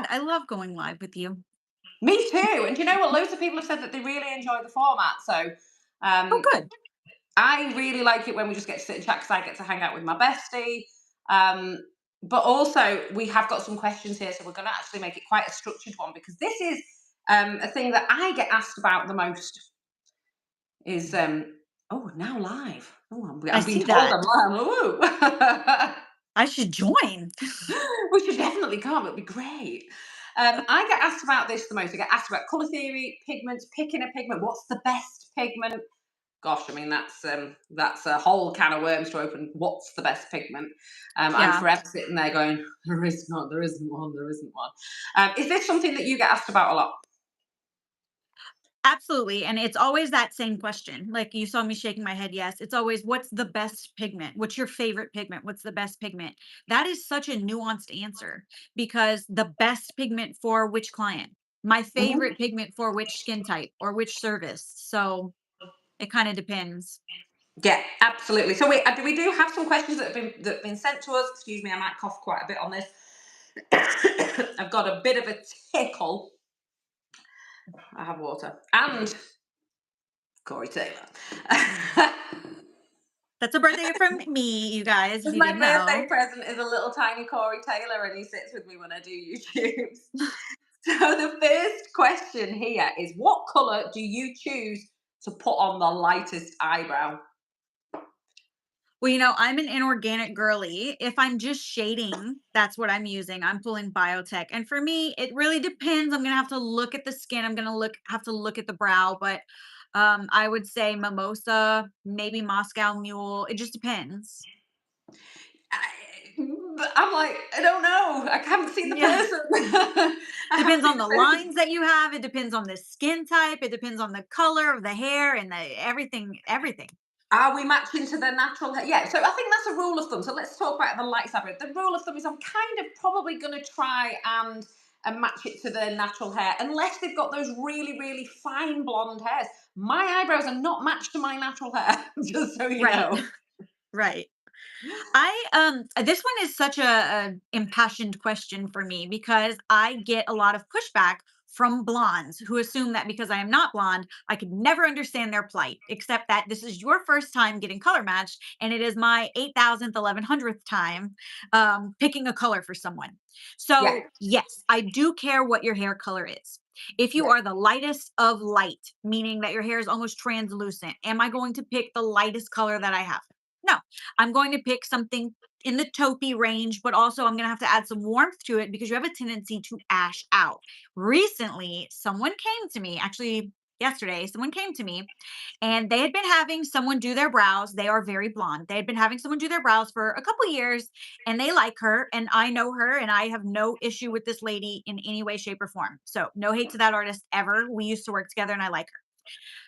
I love going live with you. Me too. And do you know what? Loads of people have said that they really enjoy the format. So Oh, um, good. I really like it when we just get to sit and chat because I get to hang out with my bestie. Um, but also, we have got some questions here, so we're going to actually make it quite a structured one because this is a thing that I get asked about the most. Is oh, now live? Oh, I I'm being see told that. I'm live. Woo. I should join. We should definitely come. It'd be great. I get asked about this the most. I get asked about color theory, pigments, picking a pigment. What's the best pigment? Gosh, I mean that's a whole can of worms to open. What's the best pigment? I'm Yeah, forever sitting there going, there is not, there isn't one, there isn't one. Is this something that you get asked about a lot? absolutely. And it's always that same question. Like you saw me shaking my head. Yes. It's always, what's the best pigment? What's your favorite pigment? What's the best pigment? That is such a nuanced answer because the best pigment for which client? My Mhm. favorite pigment for which skin type or which service. So it kind of depends. Yeah, absolutely. So we do have some questions that have been sent to us. Excuse me, I might cough quite a bit on this. I've got a bit of a tickle. I have water and Corey Taylor. That's a birthday from me, you guys, if you My didn't birthday know. present is a little tiny Corey Taylor, and he sits with me when I do YouTubes. So the first question here is, what color do you choose to put on the lightest eyebrow? Well, I'm an inorganic girly. If I'm just shading, that's what I'm using. I'm pulling Biotech. And for me, it really depends. I'm gonna have to look at the skin. I'm gonna have to look at the brow, but I would say mimosa, maybe Moscow mule. It just depends. I'm like, I don't know. I haven't seen the Yeah. person. I haven't Depends seen on the the person. lines that you have. It depends on the skin type. It depends on the color of the hair and the everything, everything. Are we matching to their natural hair? Yeah, so I think that's a rule of thumb. So let's talk about the light side of it. The rule of thumb is I'm kind of probably going to try and match it to their natural hair, unless they've got those really, really fine blonde hairs. My eyebrows are not matched to my natural hair, just so you Right. know. Right. This one is such a impassioned question for me because I get a lot of pushback from blondes who assume that because I am not blonde, I could never understand their plight, except that this is your first time getting color matched, and it is my 8,000th, 1100th time picking a color for someone. Yeah, So, yes, I do care what your hair color is. If you yeah. are the lightest of light, meaning that your hair is almost translucent, am I going to pick the lightest color that I have? No, I'm going to pick something in the taupey range, but also I'm going to have to add some warmth to it because you have a tendency to ash out. Recently, someone came to me, actually yesterday, someone came to me and they had been having someone do their brows. They are very blonde. They had been having someone do their brows for a couple years and they like her and I know her and I have no issue with this lady in any way, shape, or form. So, no hate to that artist ever. We used to work together and I like her.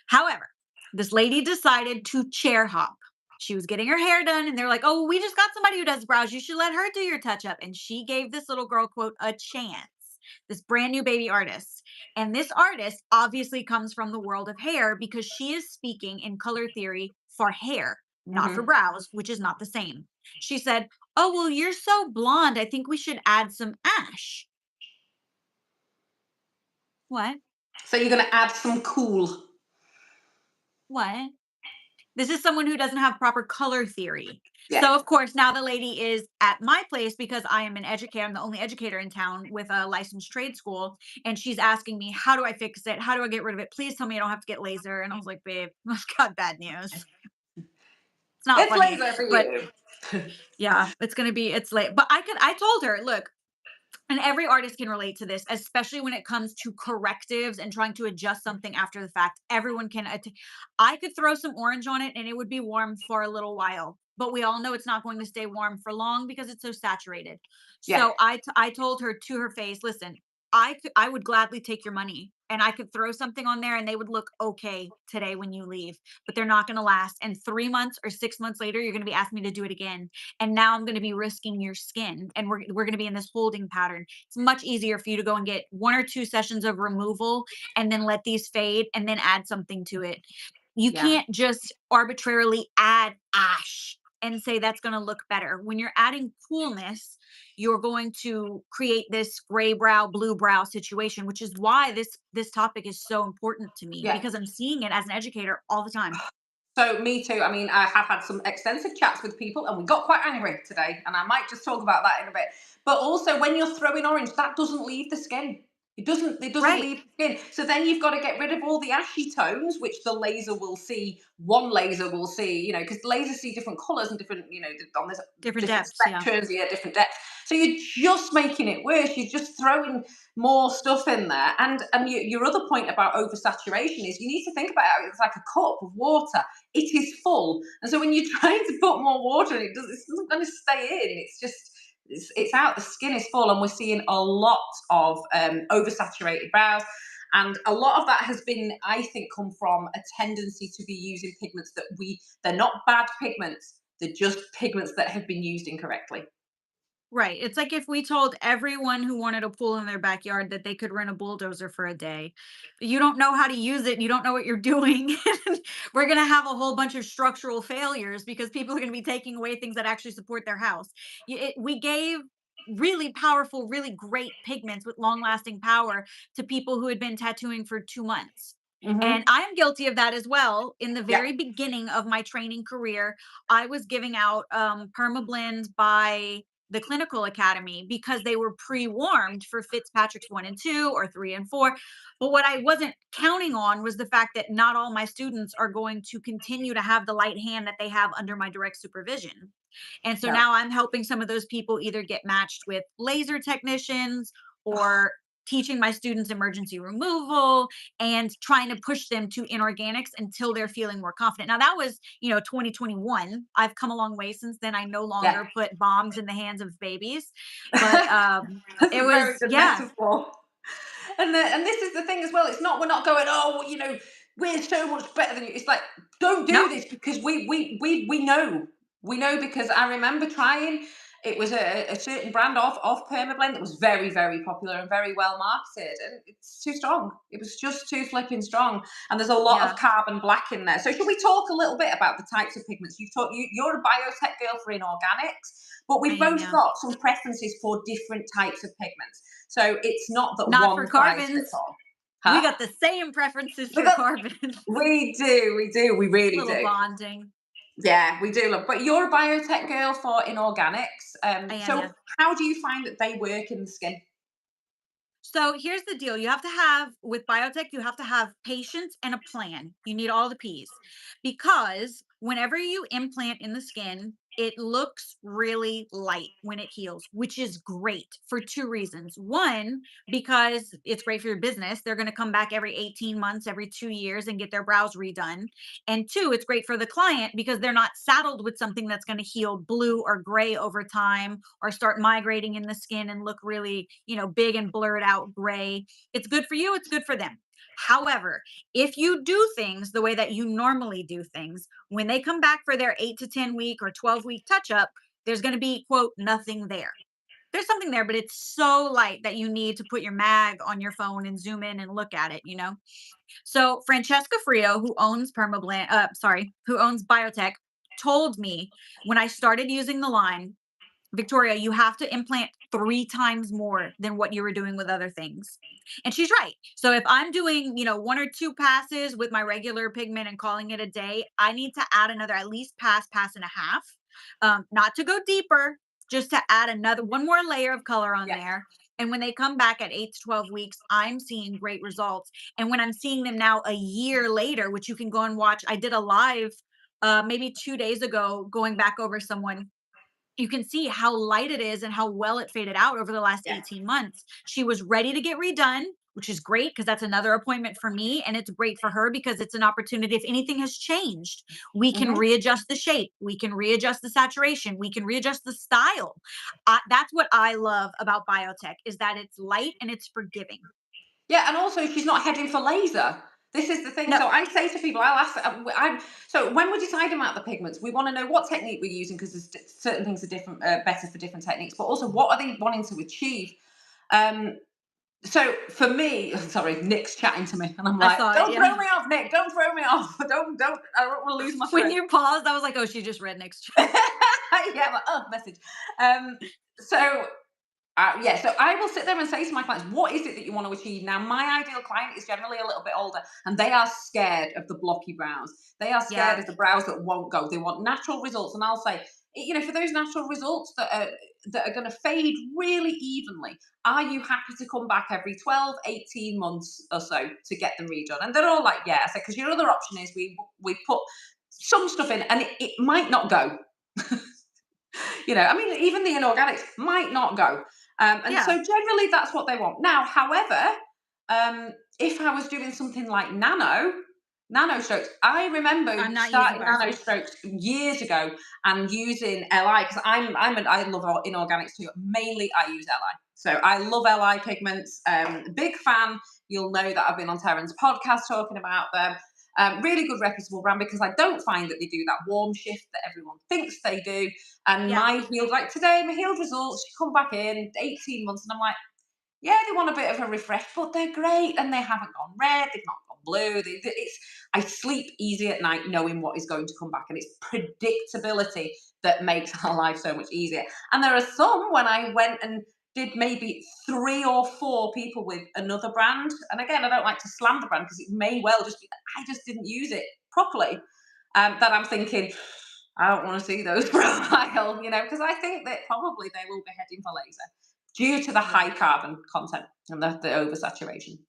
However, this lady decided to chair hop. She was getting her hair done, and they're like, "Oh, we just got somebody who does brows. You should let her do your touch up." And she gave this little girl, quote, a chance, this brand new baby artist. And this artist obviously comes from the world of hair because she is speaking in color theory for hair, not for Hmm. brows, which is not the same. She said, "Oh, well, you're so blonde. I think we should add some ash." What? So you're going to add some cool. What? This is someone who doesn't have proper color theory. Yeah. So, of course, now the lady is at my place because I am an educator. I'm the only educator in town with a licensed trade school. And she's asking me, how do I fix it? How do I get rid of it? Please tell me I don't have to get laser. And I was like, babe, I've got bad news. It's not It's funny, laser for but you. yeah, it's late. But I told her, look, and every artist can relate to this, especially when it comes to correctives and trying to adjust something after the fact. Everyone can. I could throw some orange on it and it would be warm for a little while, but we all know it's not going to stay warm for long because it's so saturated. Yeah. So I told her to her face, listen, I would gladly take your money and I could throw something on there and they would look okay today when you leave, but they're not going to last. And 3 months or 6 months later, you're going to be asking me to do it again, and now I'm going to be risking your skin and we're going to be in this holding pattern. It's much easier for you to go and get 1 or 2 sessions of removal and then let these fade and then add something to it. You Yeah. can't just arbitrarily add ash and say that's going to look better. When you're adding coolness, you're going to create this gray brow, blue brow situation, which is why this topic is so important to me, Yeah. because I'm seeing it as an educator all the time. So me too. I mean, I have had some extensive chats with people, and we got quite angry today. And I might just talk about that in a bit. But also, when you're throwing orange, that doesn't leave the skin. It doesn't. It doesn't Right. leave the skin. So then you've got to get rid of all the ashy tones, which the laser will see. One laser will see, because lasers see different colours and different, on this Different different depths. Yeah. spectrums, yeah, different depths. So you're just making it worse. You're just throwing more stuff in there. And your other point about oversaturation is you need to think about it. It's like a cup of water. It is full, and so when you're trying to put more water in, it's not going to stay in. It's just it's out. The skin is full, and we're seeing a lot of oversaturated brows. And a lot of that has been, I think, come from a tendency to be using pigments they're not bad pigments, they're just pigments that have been used incorrectly. Right. It's like if we told everyone who wanted a pool in their backyard that they could rent a bulldozer for a day. You don't know how to use it, you don't know what you're doing. We're going to have a whole bunch of structural failures because people are going to be taking away things that actually support their house. We gave really powerful, really great pigments with long lasting power to people who had been tattooing for 2 months. And Hmm. I am guilty of that as well. In the Yeah, very beginning of my training career, I was giving out permablends by the clinical academy because they were pre-warmed for Fitzpatrick's 1 and 2 or 3 and 4. But what I wasn't counting on was the fact that not all my students are going to continue to have the light hand that they have under my direct supervision. And so no. now I'm helping some of those people either get matched with laser technicians or teaching my students emergency removal and trying to push them to inorganics until they're feeling more confident. Now that was, 2021. I've come a long way since then. I no Yeah. longer put bombs in the hands of babies, but That's it a very was, good yeah, metaphor. And this is the thing as well. It's not, we're not going, oh, we're so much better than you. It's like, don't no, do this because we know. We know because I remember trying. It was a certain brand of permablend that was very, very popular and very well marketed, and it's too strong. It was just too flipping strong, and there's a lot yeah, of carbon black in there. So should we talk a little bit about the types of pigments? You're a biotech girl for inorganics, but I we've am, both yeah. got some preferences for different types of pigments. So it's not that Not for one size fits carbons. all. We Huh? got the same preferences We for got carbons. we really Little do. bonding. Yeah, we do love. But you're a biotech girl for inorganics. I am, So yeah. how do you find that they work in the skin? So here's the deal. You have to have, with biotech, you have to have patience and a plan. You need all the P's because whenever you implant in the skin, it looks really light when it heals, which is great for 2 reasons. One, because it's great for your business. They're going to come back every 18 months, every 2 years, and get their brows redone. And two, it's great for the client because they're not saddled with something that's going to heal blue or gray over time or start migrating in the skin and look really, big and blurred out gray. It's good for you, it's good for them. However, if you do things the way that you normally do things, when they come back for their 8 to 10 week or 12-week touch up, there's going to be, quote, nothing there. There's something there, but it's so light that you need to put your mag on your phone and zoom in and look at it. So Francesca Frio, who owns who owns Biotech, told me when I started using the line, Victoria, you have to implant 3 times more than what you were doing with other things. And she's right. So if I'm doing, 1 or 2 passes with my regular pigment and calling it a day, I need to add another at least pass and a half. Not to go deeper, just to add another one more layer of color on Yeah. there. And when they come back at 8 to 12 weeks, I'm seeing great results. And when I'm seeing them now a year later, which you can go and watch, I did a live maybe 2 days ago, going back over someone, you can see how light it is and how well it faded out over the last Yeah. 18 months. She was ready to get redone, which is great because that's another appointment for me. And it's great for her because it's an opportunity. If anything has changed, we can Hmm. readjust the shape, we can readjust the saturation, we can readjust the style. That's what I love about biotech is that it's light and it's forgiving. Yeah, and also she's not heading for laser. This is the thing. No, So I say to people, I'll ask. So when we're deciding about the pigments, we want to know what technique we're using because certain things are different, better for different techniques. But also, what are they wanting to achieve? Um, so for me, sorry, Nick's chatting to me, and I'm I like, saw it. "Don't throw Yeah. me off, Nick! Don't throw me off! Don't! I don't want to lose my When thread." you paused, I was like, oh, she just read next. Chat. Yeah, like, oh, message. So yeah, so I will sit there and say to my clients, what is it that you want to achieve? Now, my ideal client is generally a little bit older and they are scared of the blocky brows. They are scared Yeah. of the brows that won't go. They want natural results. And I'll say, you know, for those natural results that are going to fade really evenly, are you happy to come back every 12, 18 months or so to get them redone? And they're all like, yeah. I said, because your other option is we put some stuff in and it might not go. You know, I mean, even the inorganics might not go. And Yeah. so generally that's what they want. Now, however, if I was doing something like nano strokes, I remember I'm not using starting nano Biotech. strokes years ago and using LI because I love inorganics too. Mainly I use LI. So I love LI pigments. Big fan. You'll know that I've been on Terran's podcast talking about them. Really good reputable brand because I don't find that they do that warm shift that everyone thinks they do. And Yeah. my healed, like today, my healed results, she come back in 18 months, and I'm like, yeah, they want a bit of a refresh, but they're great, and they haven't gone red, they've not gone blue. I sleep easy at night knowing what is going to come back, and it's predictability that makes our life so much easier. And there are some when I went and did maybe 3 or 4 people with another brand, and again, I don't like to slam the brand because it may well just be that I just didn't use it properly. That I'm thinking, I don't want to see those for a while, you know, because I think that probably they will be heading for laser due to the Yeah. high carbon content and the oversaturation.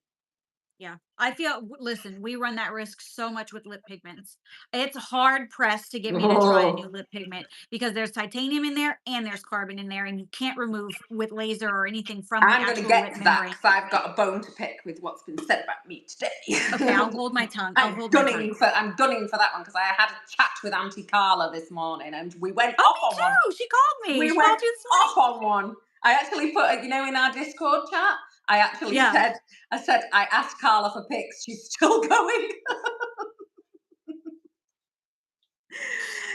Yeah. I feel listen, we run that risk so much with lip pigments. It's hard pressed to get me to try a new Oh, lip pigment because there's titanium in there and there's carbon in there and you can't remove with laser or anything from the I'm going to actual lip get to that membrane. because I've got a bone to pick with what's been said about me today. Okay, I'll hold my tongue. I'll hold my tongue. I'm gunning for that one because I had a chat with Auntie Carla this morning and we went Oh, off me on one. too. She called me. We She went called you this off morning? on one. I actually put, you know, in our Discord chat, I actually Yeah. said, I asked Carla for pics. She's still going.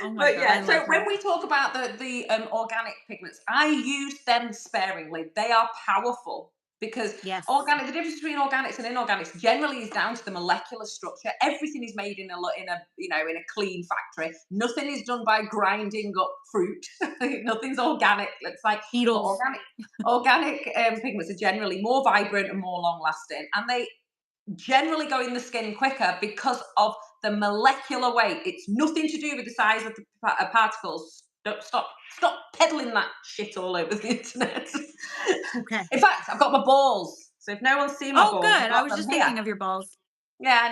Oh my But god, I yeah, love so when her. we talk about the organic pigments, I use them sparingly. They are powerful because Yes. organic. The difference between organics and inorganics generally is down to the molecular structure. Everything is made in a you know in a clean factory. Nothing is done by grinding up fruit. Nothing's organic. It's like but Beetles. organic pigments are generally more vibrant and more long lasting, and they generally go in the skin quicker because of the molecular weight. It's nothing to do with the size of the particles. Don't stop peddling that shit all over the internet. Okay. In fact, I've got my balls. So if no one's seen my Oh, balls, I've good. I got was them just here. thinking of your balls. Yeah, I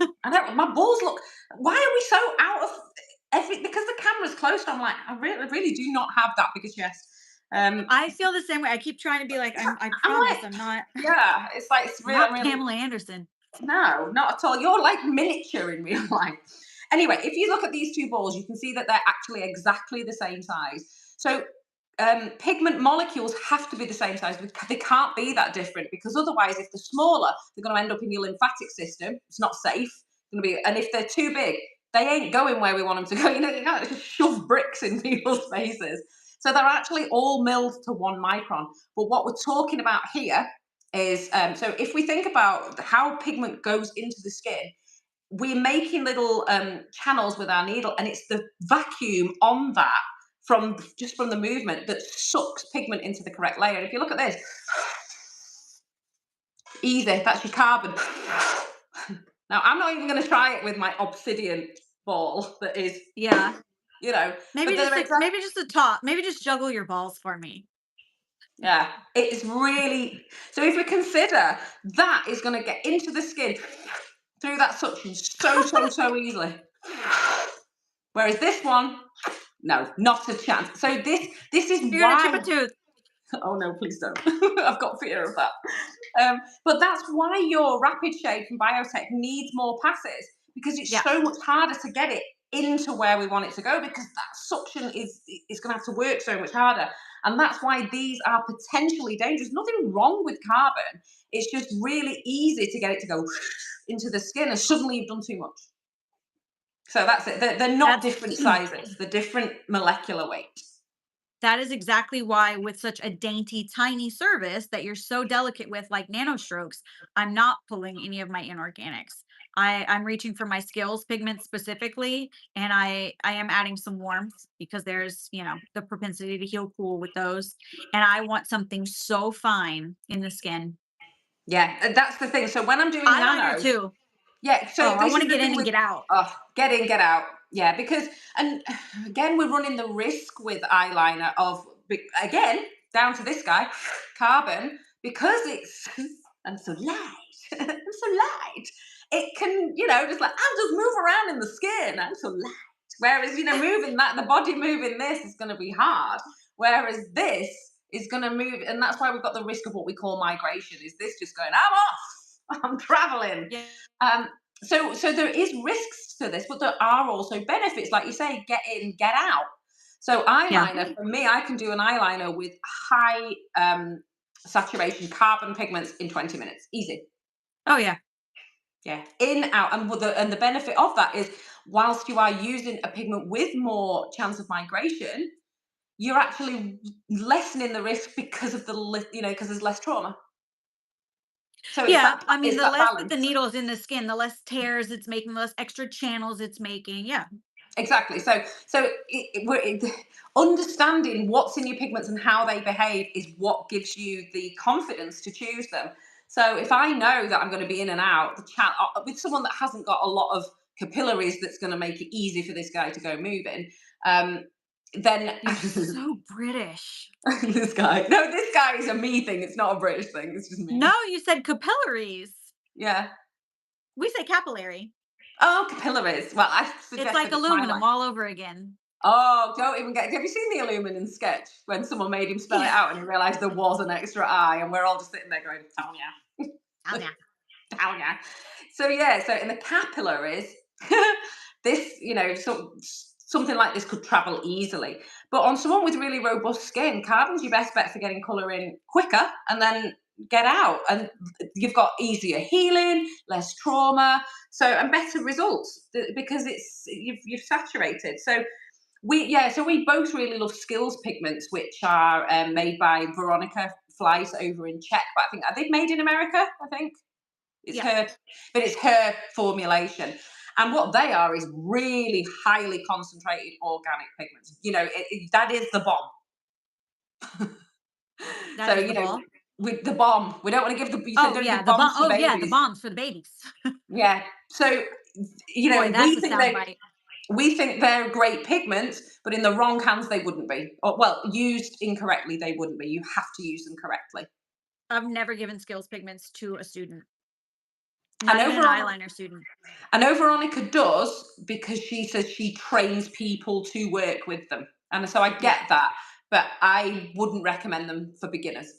know. I know. My balls look. Why are we so out of because the camera's close? I'm like, I really do not have that big a chest. Um, I feel the same way. I keep trying to be like, I I'm promise like, I'm not yeah, it's like I'm not I'm really Pamela Anderson. no, not at all. You're like miniature in real life. Anyway, if you look at these 2 balls, you can see that they're actually exactly the same size. So pigment molecules have to be the same size. They can't be that different because otherwise, if they're smaller, they're going to end up in your lymphatic system. It's not safe. It's going to be, and if they're too big, they ain't going where we want them to go. You know, you can't just shove bricks in people's faces. So they're actually all milled to 1 micron. But what we're talking about here is so if we think about how pigment goes into the skin, we're making little channels with our needle, and it's the vacuum on that from the movement that sucks pigment into the correct layer. And if you look at this, easy, that's your carbon. Now I'm not even going to try it with my obsidian ball that is, Yeah. you know, but they're exactly. Maybe just the top. Maybe just juggle your balls for me. Yeah, it's really so. If we consider that is going to get into the skin through that suction so easily, whereas this one, no, not a chance. So this is You're gonna chip a why. tooth. Oh no, please don't. I've got fear of that. But that's why your rapid shade from Biotech needs more passes because it's Yeah. so much harder to get it into where we want it to go because that suction is going to have to work so much harder. And that's why these are potentially dangerous. Nothing wrong with carbon. It's just really easy to get it to go into the skin and suddenly you've done too much. So that's it. They're not That's different sizes. They're different molecular weight. That is exactly why, with such a dainty, tiny service that you're so delicate with, like nanostrokes, I'm not pulling any of my inorganics. I'm reaching for my skills pigments specifically, and I am adding some warmth because there's, the propensity to heal cool with those. And I want something so fine in the skin. Yeah, and that's the thing. So when I'm doing Eyeliner nano, too. yeah, so Oh, I this want is to the get in thing and with, get out. oh, get in, get out. Yeah, because, and again, we're running the risk with eyeliner of, again, down to this guy, carbon, because it's, I'm so light, I'm so light. It can, just like, I'll just move around in the skin. I'm so light. Whereas, moving that, the body moving this is going to be hard. Whereas this is going to move, and that's why we've got the risk of what we call migration. Is this just going, I'm off, I'm traveling. Yeah. Um, so there is risks to this, but there are also benefits. Like you say, get in, get out. So Yeah. eyeliner, for me, I can do an eyeliner with high saturation carbon pigments in 20 minutes. Easy. Oh yeah. Yeah, in, out. And the benefit of that is, whilst you are using a pigment with more chance of migration, you're actually lessening the risk because of because there's less trauma. So Yeah. I mean, it's the that less that balance. the needle is in the skin, the less tears it's making, the less extra channels it's making. Yeah. Exactly. So understanding what's in your pigments and how they behave is what gives you the confidence to choose them. So if I know that I'm going to be in and out, with someone that hasn't got a lot of capillaries, that's going to make it easy for this guy to go moving. Then You're so British. this guy. No, this guy is a me thing. It's not a British thing. It's just No, me. you said capillaries. Yeah. We say capillary. Oh, capillaries. Well, I It's like suggested it's my way. aluminum all over again. Oh, don't even get. Have you seen the aluminum sketch when someone made him spell it Yeah. out and he realised there was an extra I, and we're all just sitting there going, Tanya, Oh yeah. Tanya. So yeah, so in the capillaries, this, something like this could travel easily. But on someone with really robust skin, carbon's your best bet for getting colour in quicker and then get out. And you've got easier healing, less trauma, and better results because you've saturated. So we both really love Skills pigments, which are made by Veronica Fleiss over in Czech. But I think, are they made in America? I think it's Yes. her, but it's her formulation. And what they are is really highly concentrated organic pigments. That is the bomb. That So is the ball. with the bomb, we don't want to give the. You said Oh don't yeah, give the bomb. bombs to Oh yeah, the babies. bombs for the babies. Yeah. So Boy, that's we a think soundbite. they're great pigments, but in the wrong hands they wouldn't be. Or, well, used incorrectly they wouldn't be. You have to use them correctly. I've never given skills pigments to a student, I not know even an Veronica, eyeliner student. I know Veronica does, because she says she trains people to work with them, and so I Yeah. get that. But I wouldn't recommend them for beginners,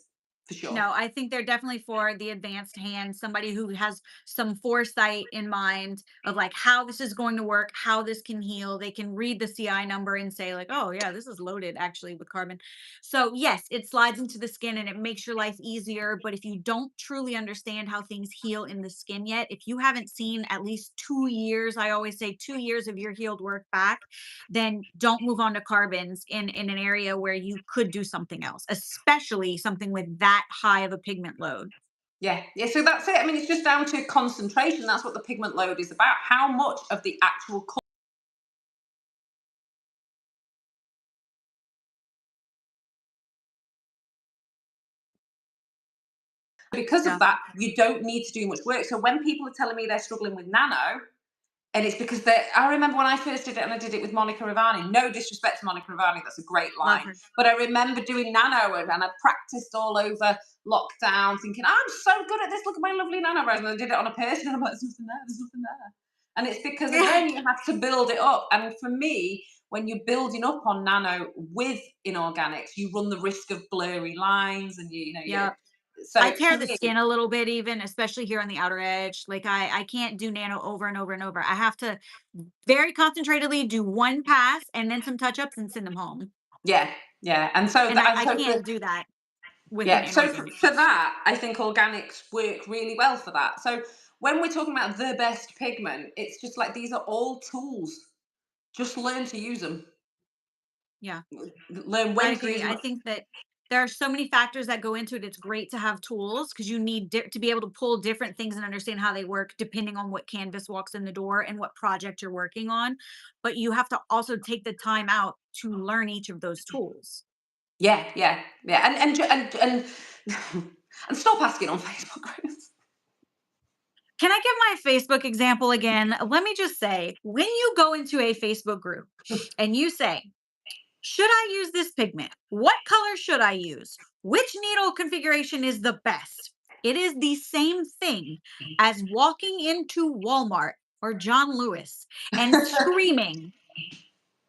for sure. No, I think they're definitely for the advanced hand, somebody who has some foresight in mind of like how this is going to work, how this can heal. They can read the CI number and say, like, oh, yeah, this is loaded actually with carbon. So, yes, it slides into the skin and it makes your life easier. But if you don't truly understand how things heal in the skin yet, if you haven't seen at least 2 years, I always say 2 years of your healed work back, then don't move on to carbons in an area where you could do something else, especially something with that high of a pigment load. Yeah, yeah. So that's it. I mean, it's just down to concentration. That's what the pigment load is about. How much of the actual because of Yeah. that, you don't need to do much work. So when people are telling me they're struggling with nano, and it's because I remember when I first did it, and I did it with Monica Ravani. No disrespect to Monica Ravani, that's a great Love line. her. But I remember doing nano, and I practiced all over lockdown, thinking, I'm so good at this. Look at my lovely nano resin. And I did it on a person, and I'm like, there's nothing there, there's nothing there. And it's because, Yeah. again, you have to build it up. And for me, when you're building up on nano with inorganics, you run the risk of blurry lines, and Yeah. I so tear for the me, skin a little bit even, especially here on the outer edge. Like I can't do nano over and over and over. I have to very concentratedly do one pass and then some touch ups and send them home. yeah, yeah. And so And that, and I so can't do that with an yeah, so inorganic for piece. that, I think organics work really well for that. So when we're talking about the best pigment, it's just like these are all tools. Just learn to use them. Yeah. Learn I when to agree. use them. I think that there are so many factors that go into it. It's great to have tools because you need to be able to pull different things and understand how they work depending on what canvas walks in the door and what project you're working on. But you have to also take the time out to learn each of those tools. Yeah, yeah, yeah, and stop asking on Facebook groups. Can I give my Facebook example again? Let me just say, when you go into a Facebook group and you say, should I use this pigment? What color should I use? Which needle configuration is the best? It is the same thing as walking into Walmart or John Lewis and screaming,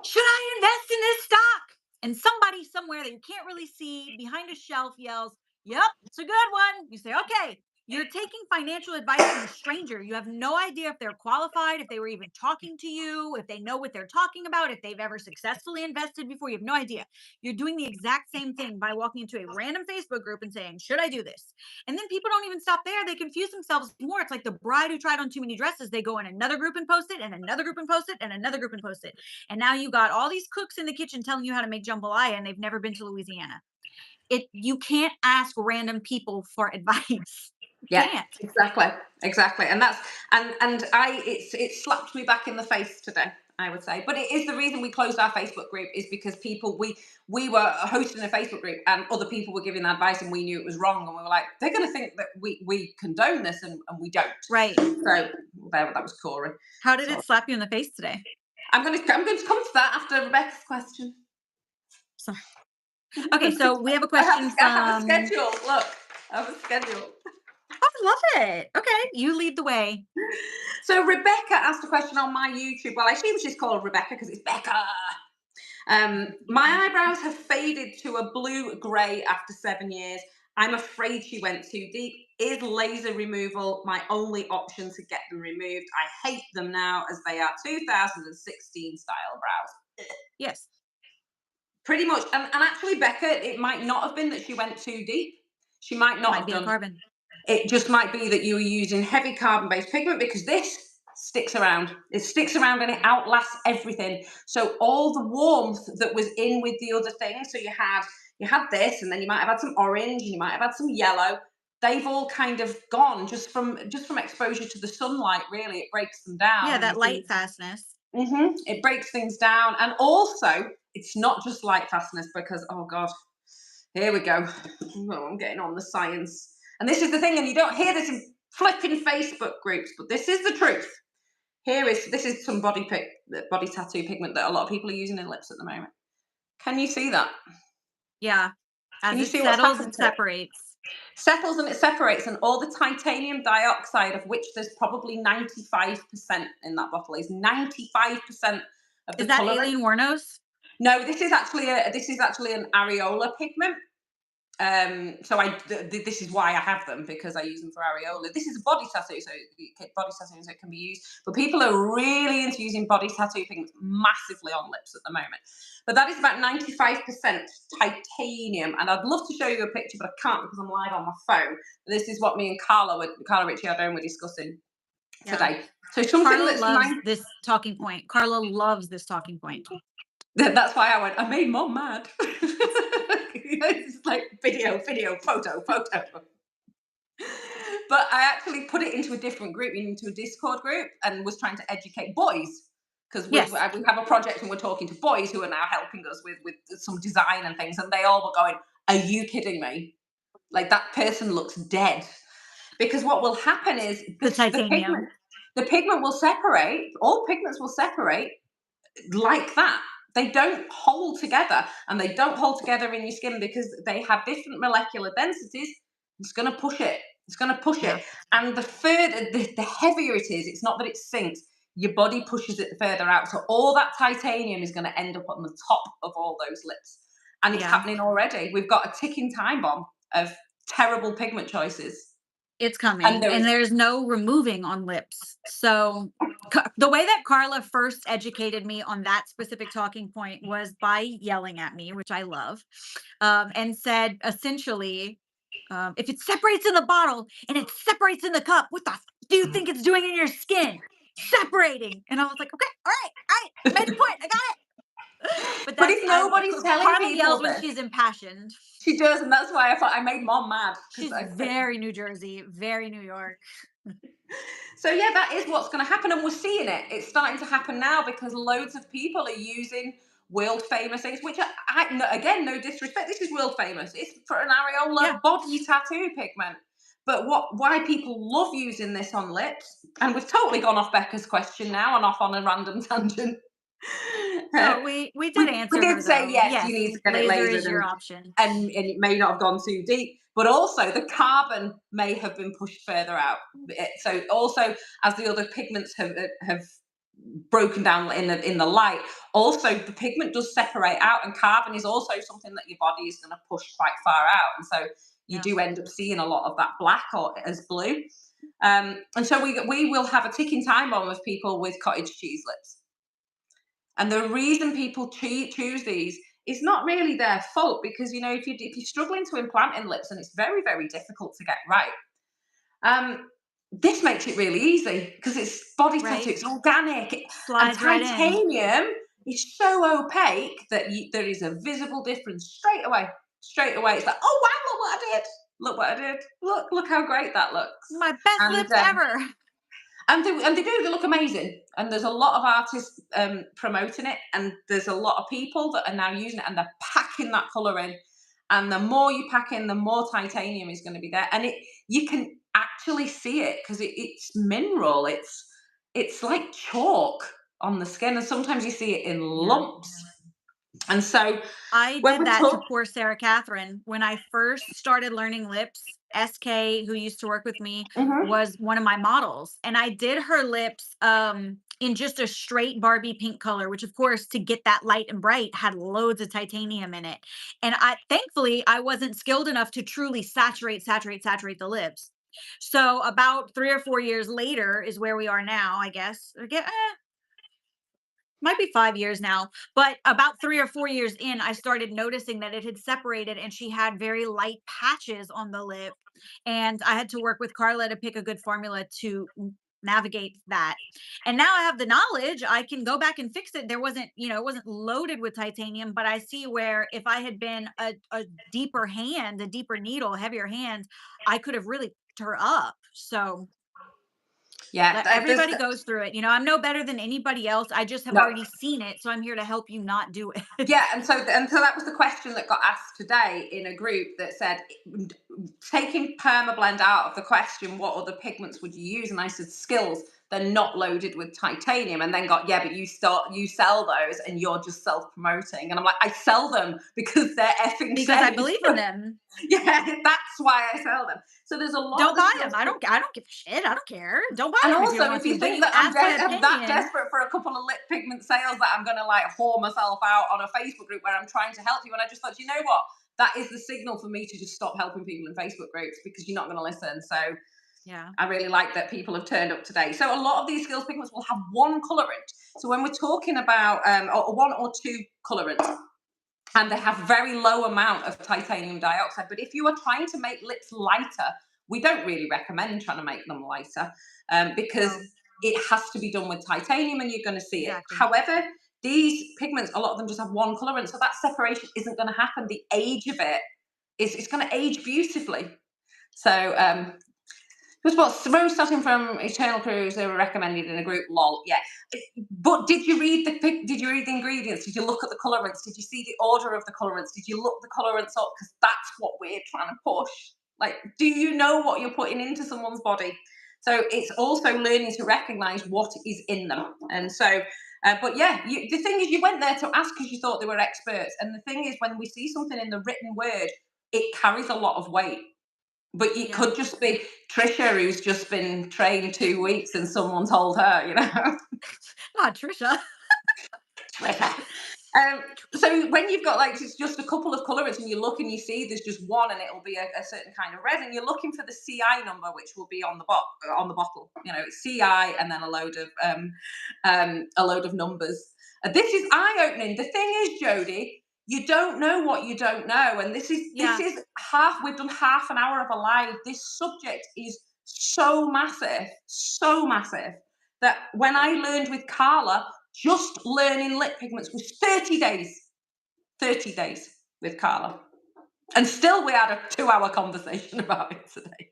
should I invest in this stock? And somebody somewhere that you can't really see behind a shelf yells, yep, it's a good one. You say, okay, you're taking financial advice from a stranger. You have no idea if they're qualified, if they were even talking to you, if they know what they're talking about, if they've ever successfully invested before. You have no idea. You're doing the exact same thing by walking into a random Facebook group and saying, should I do this? And then people don't even stop there. They confuse themselves more. It's like the bride who tried on too many dresses. They go in another group and post it, and another group and post it, and another group and post it. And now you got all these cooks in the kitchen telling you how to make jambalaya and they've never been to Louisiana. You can't ask random people for advice. You Yeah, can't. exactly, exactly, and that's and I it slapped me back in the face today. I would say, but it is the reason we closed our Facebook group is because people we were hosting a Facebook group and other people were giving advice and we knew it was wrong and we were like they're going to think that we condone this and we don't. Right. So there, that was Corey. How did it So slap you in the face today? I'm going to come to that after Rebecca's question. Sorry. Okay, so we have a I question have a from. schedule. Look, I have a schedule. Oh, I love it. Okay, you lead the way. So Rebecca asked a question on my YouTube. Well, I assume she's called Rebecca because it's Becca. My eyebrows have faded to a blue grey after 7 years. I'm afraid she went too deep. Is laser removal my only option to get them removed? I hate them now as they are 2016 style brows. Yes, Pretty much. And actually, Becca, it might not have been that she went too deep. She might it not might have be the done. carbon. It just might be that you were using heavy carbon-based pigment because this sticks around. It sticks around and it outlasts everything. So all the warmth that was in with the other thing, so you had this, and then you might have had some orange, and you might have had some yellow. They've all kind of gone just from exposure to the sunlight. Really, it breaks them down, Yeah, and you that can. light fastness. It breaks things down, and also it's not just light fastness because oh god, here we go. Oh, I'm getting on the science. And this is the thing, and you don't hear this in flipping Facebook groups, but this is the truth. This is some body tattoo pigment that a lot of people are using in lips at the moment. Can you see that? Yeah, Can as you it see what's settles, happened it to it? separates. Settles and it separates, and all the titanium dioxide, of which there's probably 95% in that bottle, is 95% of the Is that colorant. alien Warnos? No, this is actually an areola pigment. So this is why I have them because I use them for areola. This is a body tattoo, so it can be used. But people are really into using body tattoo pigments massively on lips at the moment. But that is about 95% titanium, and I'd love to show you a picture, but I can't because I'm live on my phone. This is what me and Carla Ricciardone were discussing Yeah. today. So something Carla that's loves this talking point. Carla loves this talking point. That's why I went. I made mom mad. It's like video, photo. But I actually put it into a different group, into a Discord group, and was trying to educate boys because we Yes. have a project and we're talking to boys who are now helping us with some design and things, and they all were going, "Are you kidding me? Like that person looks dead." Because what will happen is The the titanium. pigment will separate. All pigments will separate like that. They don't hold together, and they don't hold together in your skin because they have different molecular densities. It's going to push it. It's going to push Yeah. it. And the further, the heavier it is, it's not that it sinks. Your body pushes it further out. So all that titanium is going to end up on the top of all those lips. And it's Yeah. happening already. We've got a ticking time bomb of terrible pigment choices. It's And coming, there and is. there's no removing on lips. So the way that Carla first educated me on that specific talking point was by yelling at me, which I love, and said essentially, if it separates in the bottle and it separates in the cup, what the do you think it's doing in your skin? Separating. And I was like, okay, all right, I made the point. I got it. But But that's if nobody's telling Carla yells people when this, she's impassioned. she does, and that's why I thought I made mom mad because She's very New Jersey, very New York. so yeah, that is what's going to happen, and we're seeing it. It's starting to happen now because loads of people are using world famous things, which again, no disrespect, this is world famous. It's for an Yeah. areola body tattoo pigment. But why people love using this on lips, and we've totally gone off Becca's question now and off on a random tangent. Uh, No, we did we answer did her say though. yes, you Yes, need to get it laser lasered, is your option. and it may not have gone too deep, but also the carbon may have been pushed further out. So also, as the other pigments have broken down in the light, also the pigment does separate out, and carbon is also something that your body is going to push quite far out, and so you Yeah. do end up seeing a lot of that black or as blue. And so we will have a ticking time bomb of people with cottage cheese lips. And the reason people choose these is not really their fault, because if you're struggling to implant in lips and it's very very difficult to get right, um, this makes it really easy because it's body tattoo, Right. it's organic, and Slides right in. titanium is so opaque that there is a visible difference straight away. Straight away, it's like, oh wow, look what I did! Look what I did! Look how great that looks! My best And lips ever. they look amazing, and there's a lot of artists promoting it, and there's a lot of people that are now using it, and they're packing that color in, and the more you pack in, the more titanium is going to be there, and you can actually see it because it's mineral, it's like chalk on the skin, and sometimes you see it in Yeah. lumps. And so I when did we that to talk, poor Sarah Catherine when I first started learning lips. SK, who used to work with me, mhm. was one of my models, and I did her lips in just a straight Barbie pink color, which of course to get that light and bright had loads of titanium in it. And I thankfully I wasn't skilled enough to truly saturate the lips. So about 3 or 4 years later is where we are now, I guess. Might be 5 years now, but about 3 or 4 years in, I started noticing that it had separated and she had very light patches on the lip, and I had to work with Carla to pick a good formula to navigate that. And now I have the knowledge, I can go back and fix it. There wasn't, it wasn't loaded with titanium, but I see where if I had been a deeper hand, a deeper needle, heavier hand, I could have really picked her up. So Yeah, let everybody goes through it. I'm no better than anybody else. I just have no. already seen it, so I'm here to help you not do it. Yeah, and so that was the question that got asked today in a group that said, taking permablend out of the question, what other pigments would you use? And I said skills. They're not loaded with titanium, and then got, yeah, but you sell those and you're just self promoting, and I'm like, I sell them because they're effing Because I safe. believe in them. Yeah, that's why I sell them. So there's a lot of Don't the buy them. skills. I don't give a shit. I don't care. Don't buy And them if you don't also, want if you to, but think you that ask my I'm that opinion. desperate for a couple of lip pigment sales that I'm going to like whore myself out on a Facebook group where I'm trying to help you, and I just thought, you know what? That is the signal for me to just stop helping people in Facebook groups because you're not going to listen. So Yeah. I really like that people have turned up today. So a lot of these skills pigments will have one colorant. So when we're talking about or one or two colorants, and they have very low amount of titanium dioxide. But if you are trying to make lips lighter, we don't really recommend trying to make them lighter because No, it has to be done with titanium, and you're going to see it. exactly. However, these pigments, a lot of them just have one colorant, so that separation isn't going to happen. The age of it is it's going to age beautifully. So was what Rose starting from Eternal Cruise. They were recommended in a group. Lol. Yeah, but did you read Did you read the ingredients? Did you look at the colorants? Did you see the order of the colorants? Did you look the colorants up? Because that's what we're trying to push. Like, do you know what you're putting into someone's body? So it's also learning to recognize what is in them. And so, but yeah, the thing is, you went there to ask because you thought they were experts. And the thing is, when we see something in the written word, it carries a lot of weight. But it Yeah. could just be Trisha, who's just been trained 2 weeks and someone told her. Not Trisha. Trisha. So when you've got like it's just a couple of colorants and you look and you see there's just one and it'll be a certain kind of resin, you're looking for the CI number, which will be on the bottle. It's CI and then a load of numbers. This is eye opening. The thing is, Jodie, you don't know what you don't know, and this Yeah. is we've done half an hour of a live. This subject is so massive that when I learned with Carla, just learning lip pigments was 30 days. 30 days with Carla. And still we had a 2-hour conversation about it today.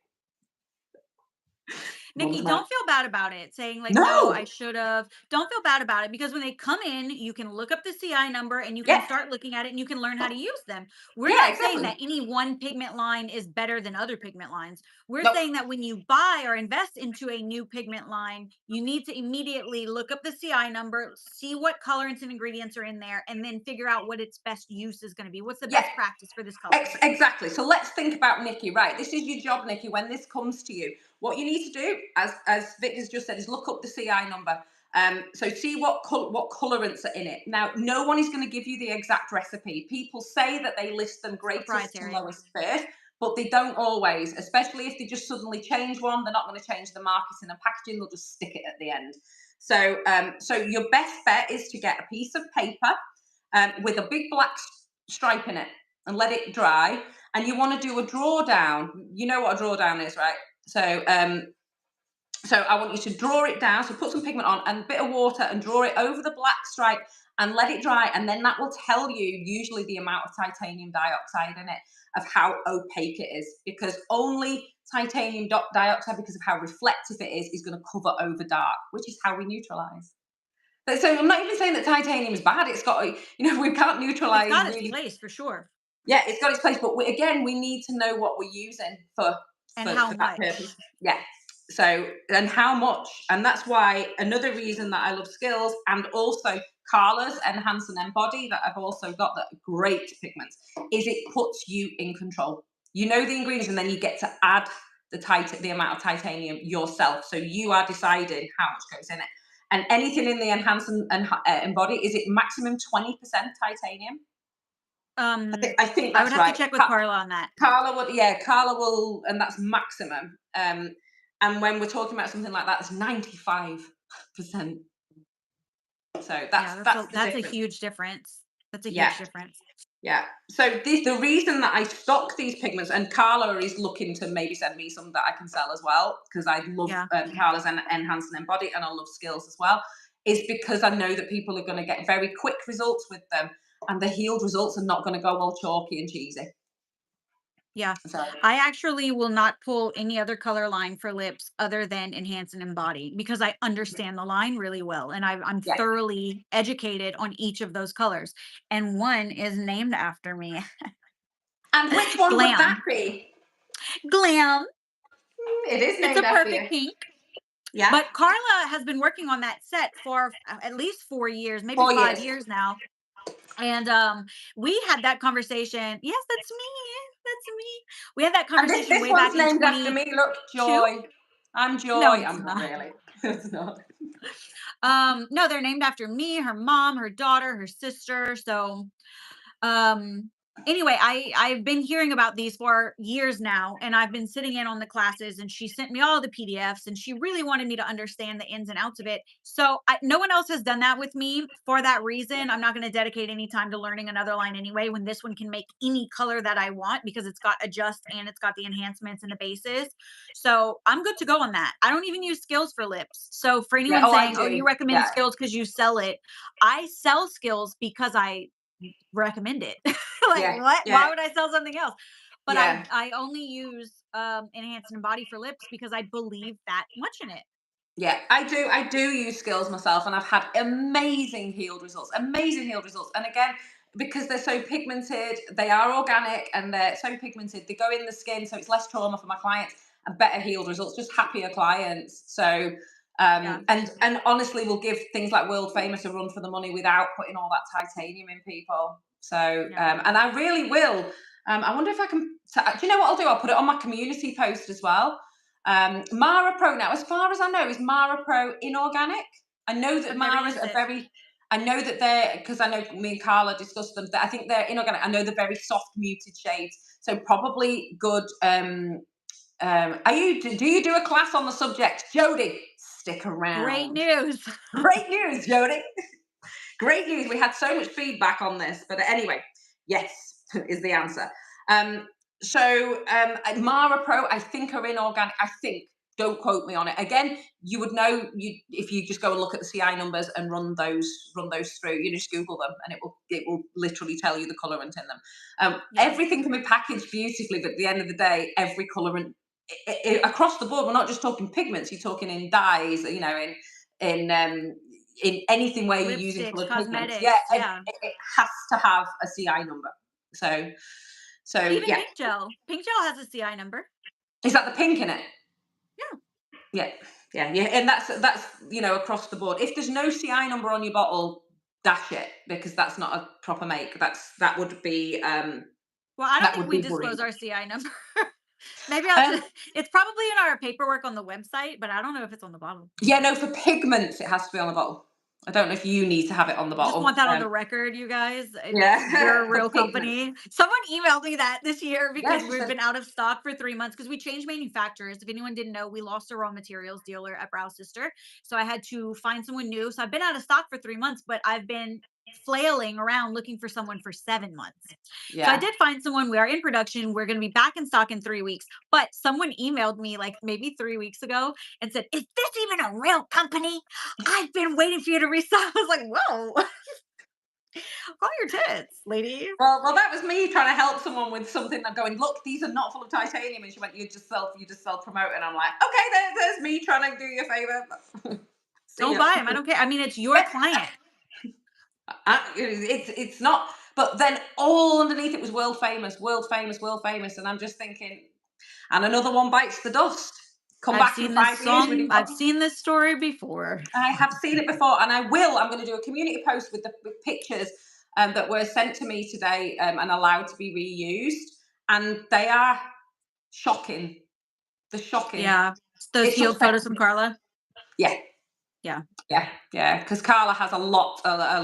Nikki, don't feel bad about it. Saying like, no, I No. should have. Don't feel bad about it because when they come in, you can look up the CI number and you can Yeah. start looking at it and you can learn how to use them. We're Yeah, not saying exactly. that any one pigment line is better than other pigment lines. We're No. saying that when you buy or invest into a new pigment line, you need to immediately look up the CI number, see what colorants and ingredients are in there, and then figure out what its best use is going to be. What's the Yeah. best practice for this color? Exactly. So let's think about Nikki. Right. This is your job, Nikki. When this comes to you, what you need to do, as Vic has just said, is look up the CI number. So see what colorants are in it. Now, no one is going to give you the exact recipe. People say that they list them It's greatest to proprietary. lowest first, but they don't always. Especially if they just suddenly change one, they're not going to change the marketing and packaging. They'll just stick it at the end. So your best bet is to get a piece of paper with a big black stripe in it and let it dry. And you want to do a drawdown. You know what a drawdown is, right? So I want you to draw it down. So put some pigment on and a bit of water and draw it over the black stripe and let it dry. And then that will tell you usually the amount of titanium dioxide in it, of how opaque it is, because only titanium dioxide, because of how reflective it is going to cover over dark, which is how we neutralize. So I'm not even saying that titanium is bad. It's got, we can't It's neutralize got its really. place for sure. Yeah, it's got its place, but again, we need to know what we're using for And for, how for that purpose. much? Yeah. So, and how much, and that's why another reason that I love Skills, and also Carla's Enhance and Embody that I've also got, that are great pigments, is it puts you in control. You know the ingredients, and then you get to add the amount of titanium yourself. So you are deciding how much goes in it. And anything in the Enhance and Embody, is it maximum 20% titanium? I think I would that's have to right. check with Carla on that. Carla will, and that's maximum. And when we're talking about something like that, it's 95%. So that's Yeah, that's the that's a difference. huge difference. That's a Yeah, huge difference. yeah. So the reason that I stock these pigments, and Carla is looking to maybe send me some that I can sell as well, because I love Yeah. Carla's Enhance and Embody, and I love Skills as well, is because I know that people are going to get very quick results with them, and the healed results are not going to go all chalky and cheesy. Yeah. So I actually will not pull any other color line for lips other than Enhance and Embody because I understand the line really well and I'm yeah. thoroughly educated on each of those colors. And one is named after me. And which one would that Glam. be? Glam. It is It's named a after you. perfect pink. Yeah. But Carla has been working on that set for at least 4 years, maybe 5 4 years. years now. And we had that conversation. Yes, that's me. That's me. We had that And this conversation this way one's back in named after me. Look, 22. Joy. I'm No, Joy. it's I'm not not. really. It's not. No, they're named after me, her mom, her daughter, her sister. So um anyway, I've been hearing about these for years now, and I've been sitting in on the classes, and she sent me all the PDFs, and she really wanted me to understand the ins and outs of it. So no one else has done that with me. For that reason, I'm not going to dedicate any time to learning another line anyway, when this one can make any color that I want because it's got adjust and it's got the enhancements and the bases. So I'm good to go on that. I don't even use Skills for lips. So for Yeah. anyone Oh, I saying, oh, you do. recommend Yeah. Skills because you sell it, I sell Skills because I recommend it. Like, Yeah. what? Yeah. Why would I sell something else? But Yeah. I only use Enhance and Embody for lips because I believe that much in it. Yeah, I do use Skills myself, and I've had amazing healed results. Amazing healed results. And again, because they're so pigmented, they are organic, and they're so pigmented, they go in the skin, so it's less trauma for my clients and better healed results, just happier clients. So Yeah. and honestly, we'll give things like World Famous a run for the money without putting all that titanium in people. So Yeah. and I really will. I wonder if I can. Do you know what I'll do? I'll put it on my community post as well. Mara Pro, now, as far as I know, is Mara Pro inorganic? I know that I've never Mara's used are it. very, I know that they're, because I know me and Carla discussed them, that I think they're inorganic. I know they're very soft muted shades. So probably good. Do you do a class on the subject? Jody, stick Great around. news. Great news, Jody. Great news. We had so much feedback on this, but anyway, yes is the answer. So Mara Pro, I think, are inorganic. I think. don't quote me on it. Again, you would know if you just go and look at the CI numbers and run those through. You just Google them, and it will literally tell you the colorant in them. Yes. Everything can be packaged beautifully, but at the end of the day, every colorant across the board. We're not just talking pigments. You're talking in dyes. You know, in anything where you're using Lipsticks, colored pigments. Yeah, cosmetics, yeah. it has to have a CI number. So, Even yeah, pink gel. Pink gel has a CI number. is that the pink in it? Yeah. Yeah, yeah, and that's across the board. If there's no CI number on your bottle, dash it, because that's not a proper make. That would be Well, I don't that think would we be worrying. disclose our CI number. Maybe I'll Um, just it's probably in our paperwork on the website, but I don't know if it's on the bottle. yeah, no, for pigments it has to be on the bottle. I don't know if you need to have it on the Just want bottle. that on the record, you guys. We're Yeah, a for real pigments. company. Someone emailed me that this year Yeah, because she we've says, been out of stock for 3 months because we changed manufacturers. If anyone didn't know, we lost a raw materials dealer at Brow Sister. So I had to find someone new. So I've been out of stock for 3 months, but I've been flailing around looking for someone for 7 months. So I yeah. did find someone. We are in production. We're going to be back in stock in 3 weeks. But someone emailed me like maybe 3 weeks ago and said, "Is this even a real company? I've been waiting for you to restock." I was like, "Whoa." Call your tits, lady. Well, that was me trying to help someone with something. I'm going, look, these are not full of titanium, and she went, you just self promote, and I'm like, okay, there's me trying to do you a favor. See Don't ya. buy them. I don't care. I mean, it's your client. It's not, but then all underneath it was world famous, world famous, world famous, and I'm just thinking, and another one bites the dust. Come I've back in seen this 5 years with song. your I've copy. seen this story before. I have seen it before, and I will. I'm going to do a community post with the pictures that were sent to me today and allowed to be reused, and they are shocking. They're shocking. Yeah. Those It's healed photos upsetting. from Carla. Yeah, Yeah. yeah. Because Carla has a She's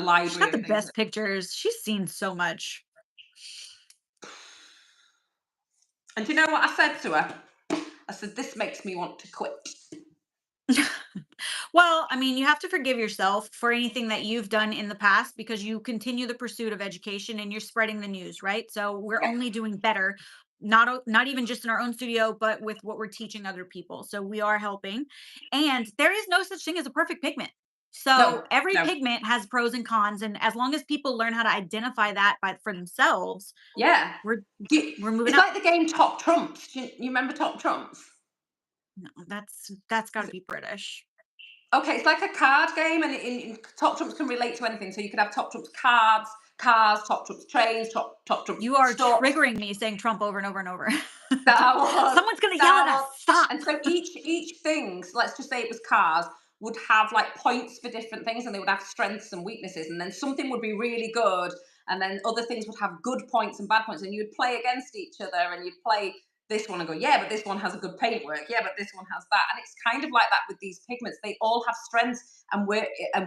library got of the things. best pictures. She's seen so much. And do you know what I said to her? I said, "This makes me want to quit." Well, I mean, you have to forgive yourself for anything that you've done in the past because you continue the pursuit of education and you're spreading the news, right? So we're Yeah. only doing better, not even just in our own studio, but with what we're teaching other people. So we are helping. And there is no such thing as a perfect pigment. No, So every no. pigment has pros and cons, and as long as people learn how to identify that for themselves, Yeah. we're we're moving It's up. like the game Top Trumps. You remember Top Trumps? No, that's got to be British. Okay, it's like a card game, and Top Trumps can relate to anything. So you could have Top Trumps cards, cars, Top Trumps trains, Top Trumps You are stocks. triggering me saying Trump over and over and over. Star Wars, Someone's gonna yell Star at us. Wars. Stop. And so each thing, so let's just say it was cars, would have like points for different things, and they would have strengths and weaknesses. And then something would be really good, and then other things would have good points and bad points, and you'd play against each other, and you'd play this one and go, yeah, but this one has a good paintwork, yeah, but this one has that. And it's kind of like that with these pigments. They all have strengths and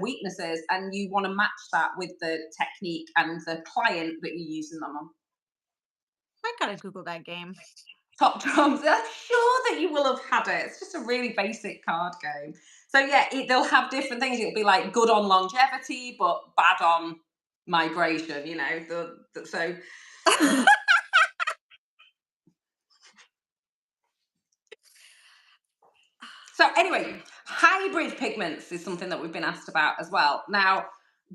weaknesses, and you want to match that with the technique and the client that you're using them on. I gotta Google that game. Top drums. I'm sure that you will have had it. It's just a really basic card game. So yeah, they'll have different things. It'll be like good on longevity, but bad on migration. So anyway, hybrid pigments is something that we've been asked about as well. Now,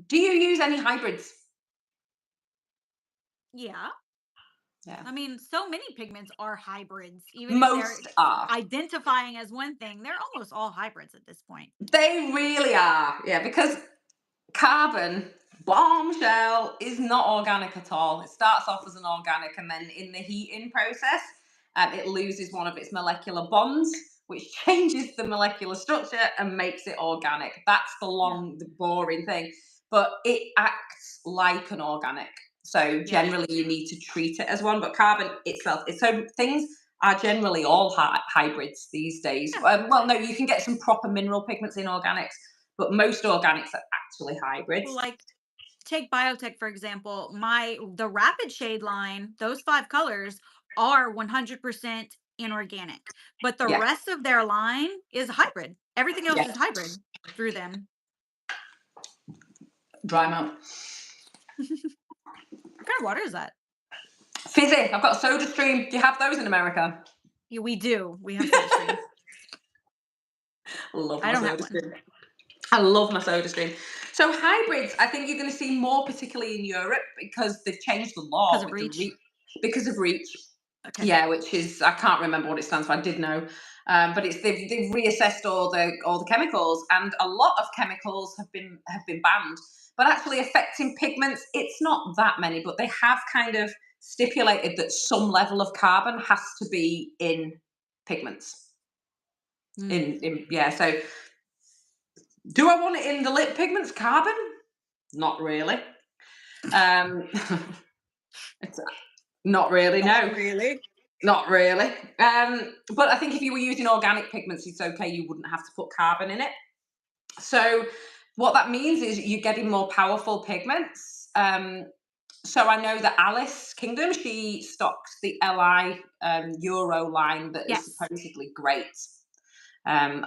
do you use any hybrids? Yeah. Yeah, I mean, so many pigments are hybrids. Even if they're most are. identifying as one thing, they're almost all hybrids at this point. They really are. Yeah, because carbon bombshell is not organic at all. It starts off as an organic, and then in the heating process, it loses one of its molecular bonds, which changes the molecular structure and makes it organic. That's Yeah. the boring thing. But it acts like an organic. So Yeah. generally, you need to treat it as one. But carbon itself, so things are generally all hybrids these days. Yeah. Well, no, you can get some proper mineral pigments in organics, but most organics are actually hybrids. Well, like take Biotech for example. The rapid shade line, those 5 colors are 100% inorganic, but the Yeah, rest of their line is hybrid. Everything else yeah. is hybrid through them. Dry mouth. What kind of water is that? Fizzy. I've got a soda stream. Do you have those in America? Yeah, we do. We have SodaStream. Love I my don't have soda one stream. I love my soda stream. So hybrids, I think you're going to see more, particularly in Europe, because they've changed the because law of with the reach. because of reach. Okay. Yeah, which is, I can't remember what it stands for. I did know, but it's they've reassessed all the chemicals, and a lot of chemicals have been banned. But actually affecting pigments, it's not that many, but they have kind of stipulated that some level of carbon has to be in pigments. Mm. Yeah, so do I want it in the lip pigments? Carbon? Not really. Um, it's not really. Not No, really. not really. But I think if you were using organic pigments, it's okay. You wouldn't have to put carbon in it. So what that means is you're getting more powerful pigments. So I know that Alice Kingdom, she stocks the Li Euro line that is Yes. supposedly great. I'm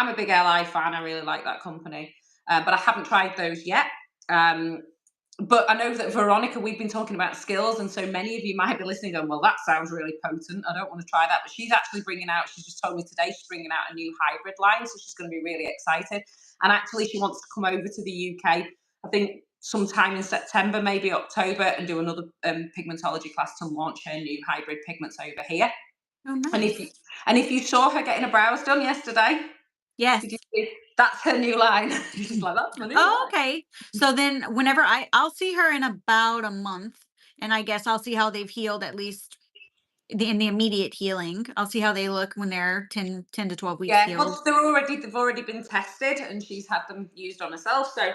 a big Li fan. I really like that company, but I haven't tried those yet. Um, but I know that Veronica, we've been talking about skills, and so many of you might be listening going, well, that sounds really potent. I don't want to try that. But she's actually bringing out, she's just told me today, she's bringing out a new hybrid line. So she's going to be really excited. And actually, she wants to come over to the UK, I think sometime in September, maybe October, and do another pigmentology class to launch her new hybrid pigments over here. Oh, And if you, nice. and if you saw her getting her brows done yesterday, Yes. did you see? That's her new line. She's like, that's my new Oh, line. okay. So then whenever I'll see her in about a month, and I guess I'll see how they've healed at least in the immediate healing. I'll see how they look when they're 10 to 12 weeks Yeah, healed. well, they've already been tested, and she's had them used on herself, so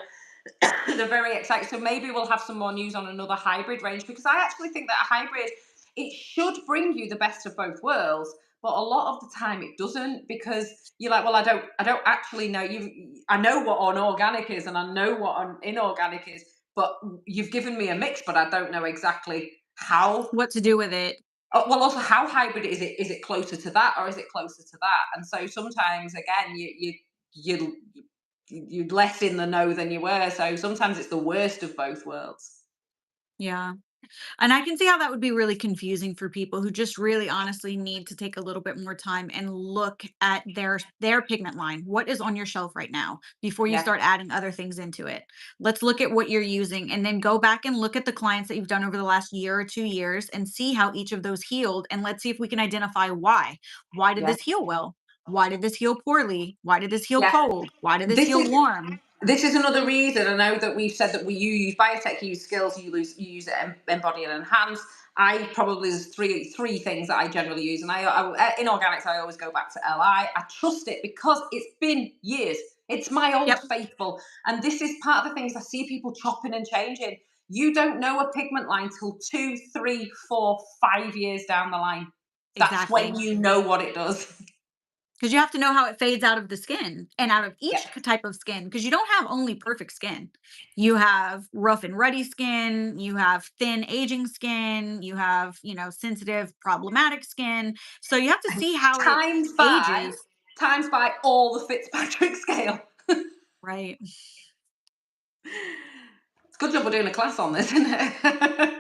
they're very excited. So maybe we'll have some more news on another hybrid range, because I actually think that a hybrid, it should bring you the best of both worlds, but a lot of the time it doesn't, because you're like, well, I don't actually know you. I know what an organic is, and I know what an inorganic is, but you've given me a mix, but I don't know exactly how. What to do with it. Well, also, how hybrid is it? Is it closer to that, or is it closer to that? And so sometimes, again, you you're less in the know than you were. So sometimes it's the worst of both worlds. Yeah. And I can see how that would be really confusing for people who just really honestly need to take a little bit more time and look at their pigment line. What is on your shelf right now before you Yeah, start adding other things into it? Let's look at what you're using and then go back and look at the clients that you've done over the last year or 2 years and see how each of those healed, and let's see if we can identify why. Why did yeah, this heal well? Why did this heal poorly? Why did this heal yeah. cold? Why did this This heal is warm? this is another reason. I know that we've said that you use Biotech, you use skills, you use embody and enhance. I probably, there's three things that I generally use, and in organics I always go back to Li. I trust it because it's been years. It's my old Yep, faithful, and this is part of the things I see people chopping and changing. You don't know a pigment line till 2, 3, 4, 5 years down the line. That's when exactly. you know what it does. Because you have to know how it fades out of the skin and out of Yeah, each type of skin. Because you don't have only perfect skin. You have rough and ruddy skin, you have thin aging skin, you have, sensitive, problematic skin. So you have to see how it times by ages. times by all the Fitzpatrick scale. Right. It's a good job we're doing a class on this, isn't it?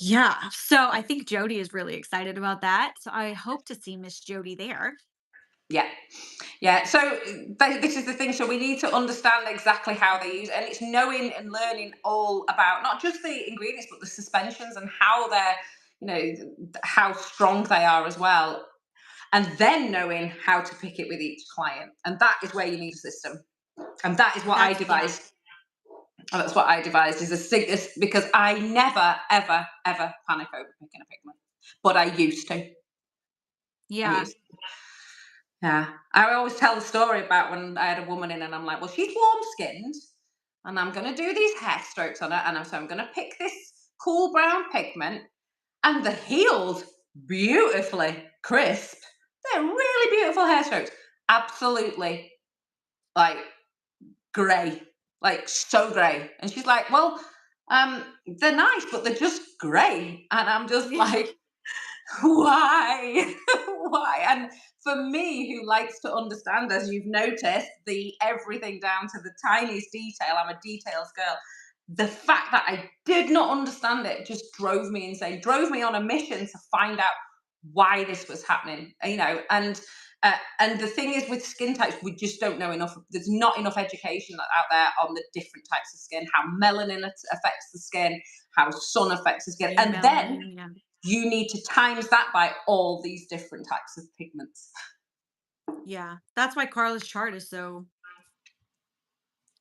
Yeah. So I think Jody is really excited about that. So I hope to see Miss Jody there. Yeah, yeah. So this is the thing. So we need to understand exactly how they use, and it's knowing and learning all about not just the ingredients, but the suspensions and how they're, how strong they are as well, and then knowing how to pick it with each client. And that is where you need a system, and that is what I That's yeah. devised. And that's what I devised is because I never, ever, ever panic over picking a pigment, but I used to. I Yeah. used Yeah. I always tell the story about when I had a woman in and I'm like, well, she's warm skinned and I'm going to do these hair strokes on her. And so I'm going to pick this cool brown pigment and they're healed beautifully crisp. They're really beautiful hair strokes. Absolutely like grey, like so grey. And she's like, well, they're nice, but they're just grey. And I'm just Yeah. like, why? Why? And for me, who likes to understand, as you've noticed, the everything down to the tiniest detail, I'm a details girl. The fact that I did not understand it just drove me insane, drove me on a mission to find out why this was happening, and And the thing is, with skin types, we just don't know enough. There's not enough education out there on the different types of skin, how melanin affects the skin, how sun affects the skin, and then Melanin, yeah. you need to times that by all these different types of pigments. Yeah. That's why Carla's chart is so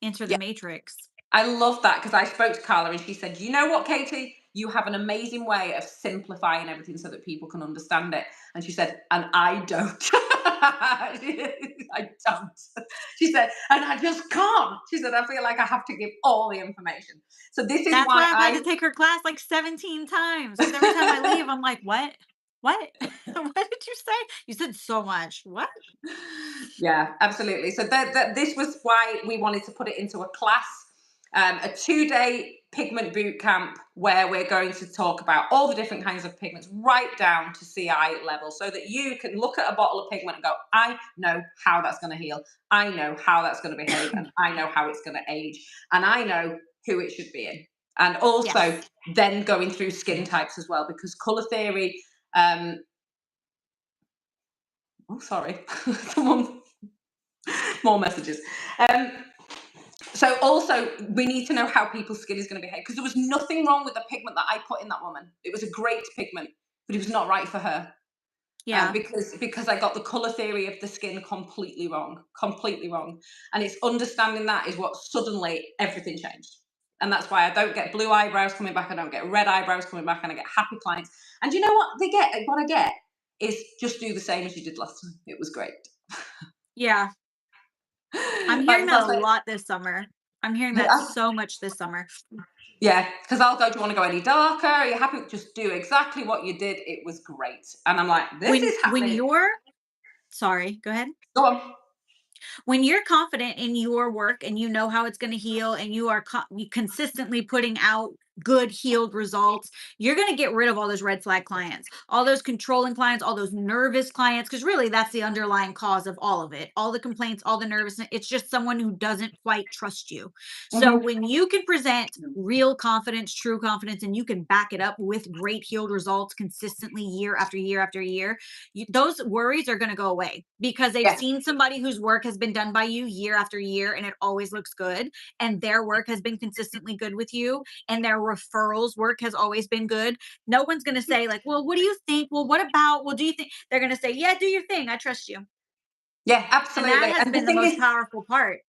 enter the Yeah, matrix. I love that because I spoke to Carla and she said, "You know what, Katie? You have an amazing way of simplifying everything so that people can understand it." And she said, "And I don't." I don't. She said, "And I just can't." She said, "I feel like I have to give all the information." So this is That's why why I've had to I take her class like 17 times because every time I leave, I'm like, "What? What? What did you say? You said so much. What?" Yeah, absolutely. So this was why we wanted to put it into a class, a 2-day pigment boot camp where we're going to talk about all the different kinds of pigments right down to CI level so that you can look at a bottle of pigment and go, I know how that's going to heal. I know how that's going to behave and I know how it's going to age and I know who it should be in. And also Yes. then going through skin types as well because color theory, oh, sorry, someone more messages. Um, so also we need to know how people's skin is going to behave because there was nothing wrong with the pigment that I put in that woman. It was a great pigment, but it was not right for her Yeah. because I got the color theory of the skin completely wrong. And it's understanding that is what suddenly everything changed. And that's why I don't get blue eyebrows coming back. I don't get red eyebrows coming back, and I get happy clients. And you know what they get? What I get is just do the same as you did last time. It was great. Yeah. I'm Like hearing that a that's lot this summer. I'm hearing that like, so much this summer. yeah, because I'll go, do you want to go any darker? Are you happy? Just do exactly what you did. It was great. And I'm like, this is When happening. you're sorry, go ahead. Go on. When you're confident in your work and you know how it's going to heal and you are you consistently putting out good healed results, you're going to get rid of all those red flag clients, all those controlling clients, all those nervous clients, because really that's the underlying cause of all of it, all the complaints, all the nervousness. It's just someone who doesn't quite trust you. So Hmm. when you can present real confidence, true confidence, and you can back it up with great healed results consistently year after year after year, those worries are going to go away because they've Yeah, seen somebody whose work has been done by you year after year and it always looks good, and their work has been consistently good with you, and their referrals work has always been good. No one's going to say like, well, what do you think? Well, what about, well, do you think? They're going to say, yeah, do your thing, I trust you. yeah, And that absolutely. has And the been the thing most is, powerful part.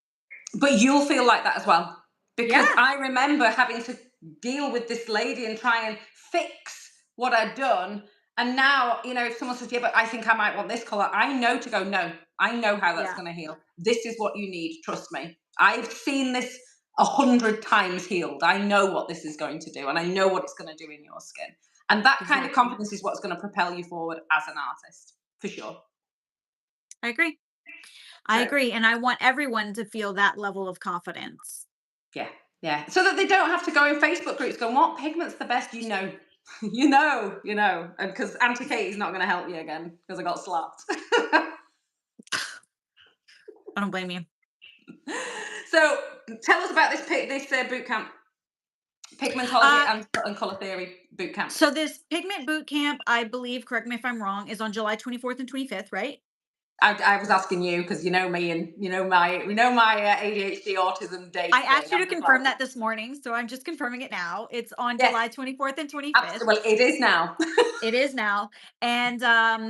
but you'll feel like that as well. Yeah. Because I remember having to deal with this lady and try and fix what I'd done. And now, if someone says, yeah, but I think I might want this color, I know to go, no, I know how that's Yeah. going to heal. This is what you need. Trust me. I've seen this 100 times healed. I know what this is going to do and I know what it's going to do in your skin. And that kind of Exactly. confidence is what's going to propel you forward as an artist, for sure. I agree. I So, agree. And I want everyone to feel that level of confidence. yeah, yeah. So that they don't have to go in Facebook groups going, what pigment's the best? You know, And because Auntie Katie's not going to help you again because I got slapped. I don't blame you. So tell us about this boot camp, pigmentology Uh, and color theory boot camp. so this pigment boot camp, I believe, correct me if I'm wrong, is on July 24th and 25th, right? I was asking you because you know me and you know my ADHD autism I date thing. asked you I'm to just like, confirm that this morning, so I'm just confirming it now. It's on yes, July 24th and 25th. absolutely. Well, it is now. It is now. And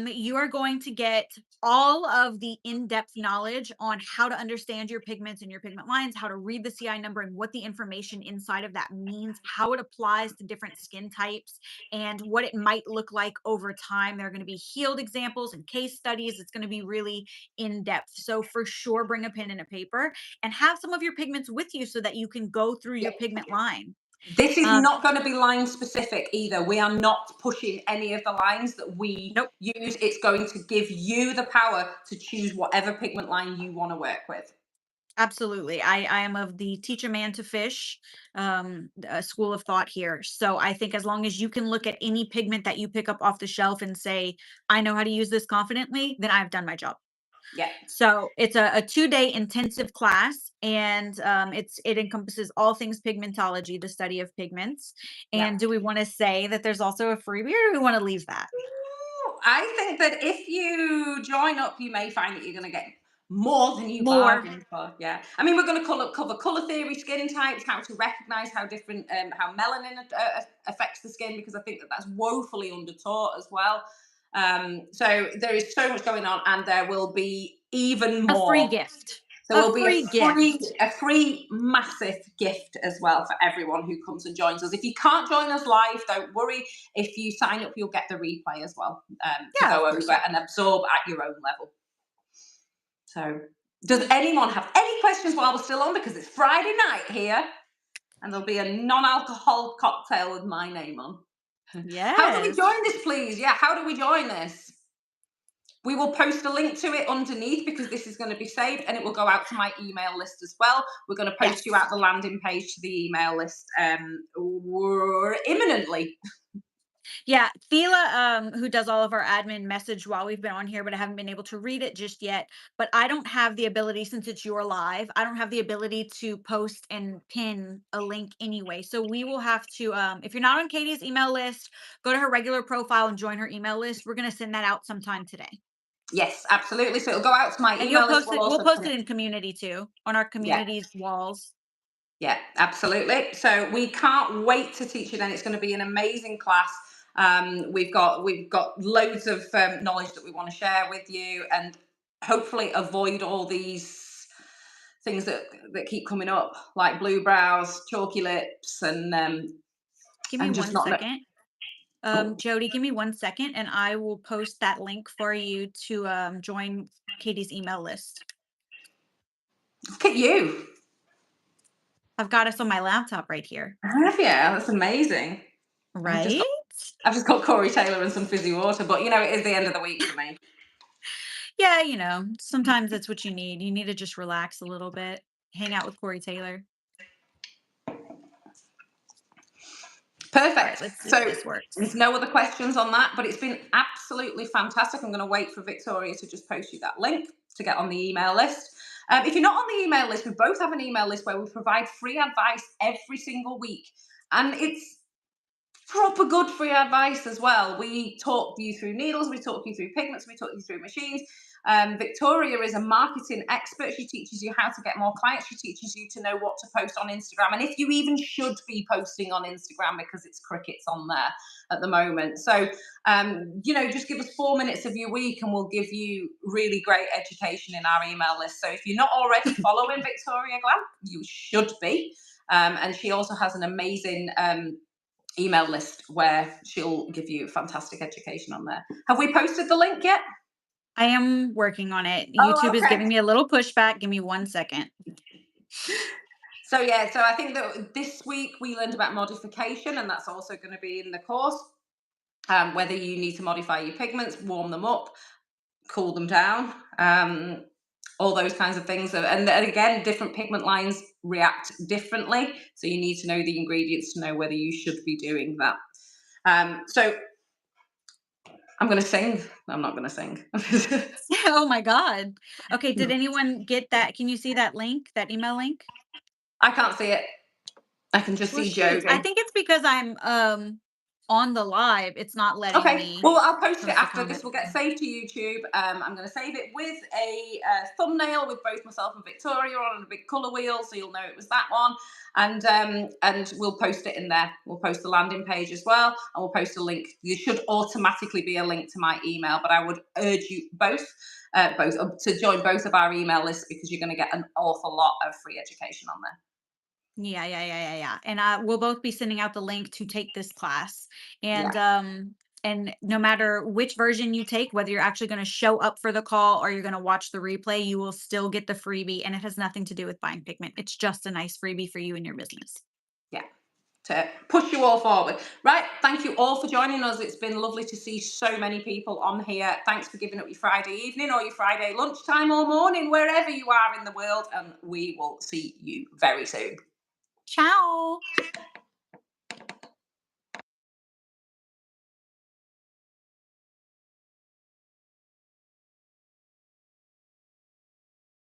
you are going to get all of the in-depth knowledge on how to understand your pigments and your pigment lines, how to read the CI number and what the information inside of that means, how it applies to different skin types, and what it might look like over time. There are going to be healed examples and case studies. It's going to be really in-depth. So for sure, bring a pen and a paper and have some of your pigments with you so that you can go through Yeah. your pigment line. This is Um, not going to be line specific either. We are not pushing any of the lines that we nope. use. It's going to give you the power to choose whatever pigment line you want to work with. Absolutely. I am of the teach a man to fish school of thought here. So I think as long as you can look at any pigment that you pick up off the shelf and say, I know how to use this confidently, then I've done my job. Yeah, So it's a 2-day intensive class, and it encompasses all things pigmentology, the study of pigments. yeah. And do we want to say that there's also a freebie, or do we want to leave that? I think that if you join up, you may find that you're going to get more than you More. bargained for. Yeah, I mean, we're going to cover color theory, skin types, how to recognize how different, how melanin affects the skin, because I think that that's woefully undertaught as well. So there is so much going on, and there will be even A free more. gift. There A will be free gift. a free massive gift as well for everyone who comes and joins us. If you can't join us live, don't worry. If you sign up, you'll get the replay as well, to Yeah, of go course over you and absorb at your own level. So, does anyone have any questions while we're still on? Because it's Friday night here, and there'll be a non-alcohol cocktail with my name on. How do we Yes. join this, please? Yeah, how do we join this? We will post a link to it underneath, because this is going to be saved and it will go out to my email list as well. We're going to post you Yes. out the landing page to the email list imminently. Yeah, Thela, who does all of our admin, message while we've been on here, but I haven't been able to read it just yet. But I don't have the ability, since it's your live, I don't have the ability to post and pin a link anyway. So we will have to, if you're not on Katie's email list, go to her regular profile and join her email list. We're going to send that out sometime today. Yes, absolutely. So it'll go out to my And you'll email list. post We'll it, we'll also post pin it it. in community too, on our Yeah. community's walls. Yeah, absolutely. So we can't wait to teach you then. It's going to be an amazing class. We've got loads of knowledge that we want to share with you, and hopefully avoid all these things that keep coming up, like blue brows, chalky lips, Give me and just one not know. second. Oh, Jody, give me one second and I will post that link for you to join Katie's email list. look at you. I've got us on my laptop right here. Have you? That's amazing. I've just Right? got I've just got Corey Taylor and some fizzy water, but it is the end of the week for me. Yeah, sometimes that's what you need. You need to just relax a little bit, hang out with Corey Taylor. All right, Perfect. let's see if So this there's works. no other questions on that, but it's been absolutely fantastic. I'm going to wait for Victoria to just post you that link to get on the email list. If you're not on the email list, we both have an email list where we provide free advice every single week. And it's proper good free advice as well. We talk you through needles, we talk you through pigments, we talk you through machines. Victoria is a marketing expert. She teaches you how to get more clients. She teaches you to know what to post on Instagram, and if you even should be posting on Instagram, because it's crickets on there at the moment. So, just give us 4 minutes of your week, and we'll give you really great education in our email list. So, if you're not already following Victoria Glam, you should be. And she also has an amazing email list where she'll give you fantastic education on there. Have we posted the link yet? I am working on it. Oh, YouTube is okay. giving me a little pushback. Give me one second. So yeah, so I think that this week we learned about modification, and that's also going to be in the course. Whether you need to modify your pigments, warm them up, cool them down, all those kinds of things. And then again, different pigment lines react differently, so you need to know the ingredients to know whether you should be doing that. So I'm going to sing. I'm not going to sing. Oh my God. Okay, did anyone get that? Can you see that link, that email link? I can't see it. I can just Well, see shoot. I Jody. think it's because I'm on the live. It's not letting Okay, me well, I'll post it post a after. comment. This will get saved to YouTube. I'm going to save it with a thumbnail with both myself and Victoria on a big colour wheel, so you'll know it was that one. And we'll post it in there. We'll post the landing page as well, and we'll post a link. There should automatically be a link to my email, but I would urge you both to join both of our email lists, because you're going to get an awful lot of free education on there. Yeah. And we'll both be sending out the link to take this class. Yeah. And no matter which version you take, whether you're actually going to show up for the call or you're going to watch the replay, you will still get the freebie, and it has nothing to do with buying pigment. It's just a nice freebie for you and your business. Yeah, to push you all forward. Right, thank you all for joining us. It's been lovely to see so many people on here. Thanks for giving up your Friday evening or your Friday lunchtime or morning, wherever you are in the world, and we will see you very soon. Ciao.